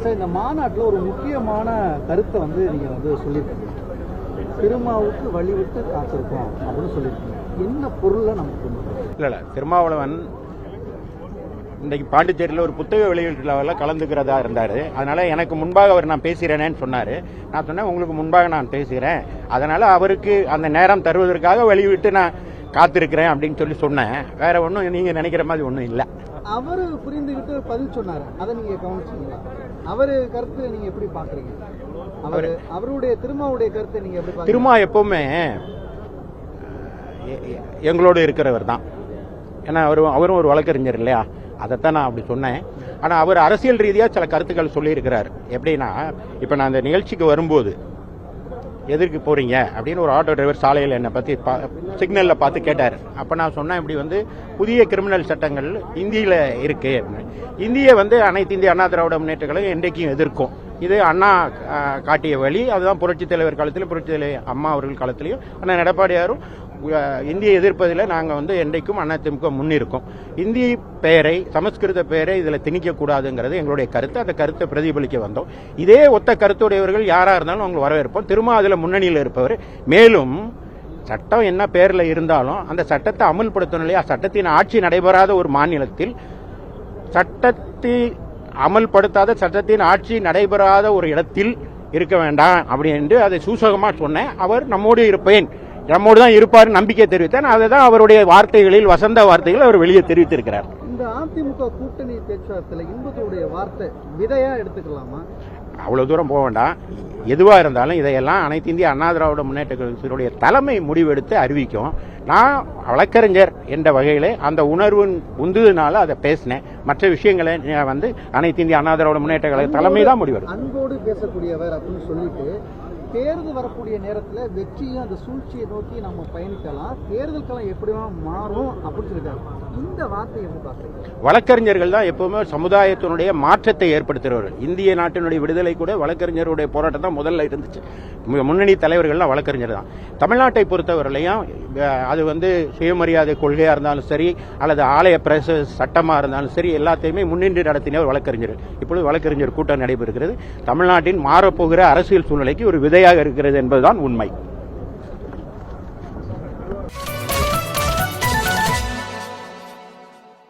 Sir, இந்த மாநாட்டில் ஒரு முக்கியமான கருத்தை நீங்கள் சொல்லியிருக்கீங்க. திருமாவுக்கு வழிவிட்டு காத்திருக்கோம் அப்படின்னு சொல்லியிருக்கீங்க. என்ன பொருளை நமக்கு இல்லை திருமாவளவன் இன்றைக்கு பாண்டிச்சேரியில் ஒரு புத்தக வெளியீட்டில் கலந்துக்கிறதா இருந்தார். அதனால எனக்கு முன்பாக அவர் நான் பேசுகிறேனேன்னு சொன்னார். நான் சொன்னேன் உங்களுக்கு முன்பாக நான் பேசுகிறேன், அதனால அவருக்கு அந்த நேரம் தருவதற்காக வெளியிட்டு நான் காத்திருக்கிறேன் அப்படின்னு சொன்னேன். வேற ஒன்றும் நீங்க நினைக்கிற மாதிரி ஒன்றும் இல்லை. அவரு புரிந்துகிட்டு பதில் சொன்னார். அதை நீங்க கவனிச்சீங்களா? அவரு கருத்து நீங்க எப்படி பாக்குறீங்க? அவருடைய திருமாவுடைய கருத்தை நீங்க எப்படி பாக்குறீங்க? திருமா எப்பவுமே எங்களோடு இருக்கிறவர் தான். ஏன்னா அவரும் ஒரு வழக்கறிஞர் இல்லையா, அதைத்தான் நான் அப்படி சொன்னேன். ஆனால் அவர் அரசியல் ரீதியாக சில கருத்துக்கள் சொல்லியிருக்கிறார். எப்படின்னா, இப்போ நான் அந்த நிகழ்ச்சிக்கு வரும்போது எதற்கு போறீங்க அப்படின்னு ஒரு ஆட்டோ டிரைவர் சாலையில் என்னை பற்றி சிக்னலில் பார்த்து கேட்டார். அப்போ நான் சொன்னேன், இப்படி புதிய கிரிமினல் சட்டங்கள் இந்தியில் இருக்கு. இந்தியை அனைத்து இந்திய அண்ணா திராவிட முன்னேற்ற கழகம் என்றைக்கும் எதிர்க்கும். இது அண்ணா காட்டிய வழி. அதுதான் புரட்சித் தலைவர் காலத்திலும் புரட்சித் தலைவர் அம்மா அவர்கள் காலத்திலையும் அண்ணா எடப்பாடியாரும் இந்தியை எதிர்ப்பதில் நாங்கள் என்றைக்கும் அதிமுக முன்னிருக்கோம். இந்தி பெயரை, சமஸ்கிருத பெயரை இதில் திணிக்கக்கூடாதுங்கிறது எங்களுடைய கருத்து. அந்த கருத்தை பிரதிபலிக்க வந்தோம். இதே ஒத்த கருத்துடையவர்கள் யாராக இருந்தாலும் அவங்க வரவேற்போம். திரும்ப அதில் முன்னணியில் இருப்பவர். மேலும் சட்டம் என்ன பெயரில் இருந்தாலும் அந்த சட்டத்தை அமல்படுத்தணும் இல்லையா? சட்டத்தின் ஆட்சி நடைபெறாத ஒரு மாநிலத்தில் சட்டத்தை அமல்படுத்தாத, சட்டத்தின் ஆட்சி நடைபெறாத ஒரு இடத்தில் இருக்க வேண்டாம் அப்படி என்று அதை சூசகமாக சொன்னேன். அவர் நம்மோடு இருப்பேன், நம்மோடு தான் இருப்பார் நம்பிக்கை தெரிவித்தேன். அதை தான் அவருடைய வார்த்தைகளில், வசந்த வார்த்தைகள் அவர் வெளியே தெரிவித்திருக்கிறார். இந்த அதிமுக கூட்டணி பேச்சுவார்த்தையில் இன்பத்துடைய வார்த்தை விதையா எடுத்துக்கலாமா? அவ்வளவு தூரம் போக வேண்டாம். எதுவாக இருந்தாலும் இதையெல்லாம் அனைத்து இந்திய அண்ணா திராவிட முன்னேற்ற கழகத்தினுடைய தலைமை முடிவெடுத்து அறிவிக்கும். நான் வழக்கறிஞர் என்ற வகையில் அந்த உணர்வின் உந்துனால அதை பேசினேன். மற்ற விஷயங்களை அனைத்து இந்திய அண்ணா திராவிட முன்னேற்ற கழக தலைமை தான் முடிவெடுக்கும். அன்போடு பேசக்கூடியவர் அப்படின்னு சொல்லிட்டு தேர்தல் வரக்கூடிய நேரத்தில் வெற்றியும் அந்த சூழ்ச்சியை நோக்கி நம்ம பயணிக்கலாம், தேர்தல் காலம் எப்படியா மாறும் அப்படின்னு சொல்லிட்டாங்க. இந்த வார்த்தை எப்படி பார்க்குறீங்க? வழக்கறிஞர்கள் தான் எப்பவுமே சமுதாயத்தினுடைய மாற்றத்தை ஏற்படுத்துகிறவர்கள். இந்திய நாட்டினுடைய விடுதலை கூட வழக்கறிஞருடைய போராட்டம் தான் முதல்ல இருந்துச்சு. முன்னணி தலைவர்கள்லாம் வழக்கறிஞர் தான். தமிழ்நாட்டை பொறுத்தவரையிலையும் அது சுயமரியாதை கொள்கையாக இருந்தாலும் சரி, அல்லது ஆலய பிரச சட்டமாக இருந்தாலும் சரி, எல்லாத்தையுமே முன்னின்று நடத்தினவர் வழக்கறிஞர். இப்பொழுது வழக்கறிஞர் கூட்டம் நடைபெறுகிறது. தமிழ்நாட்டின் மாறப்போகிற அரசியல் சூழ்நிலைக்கு ஒரு விதையாக இருக்கிறது என்பதுதான் உண்மை.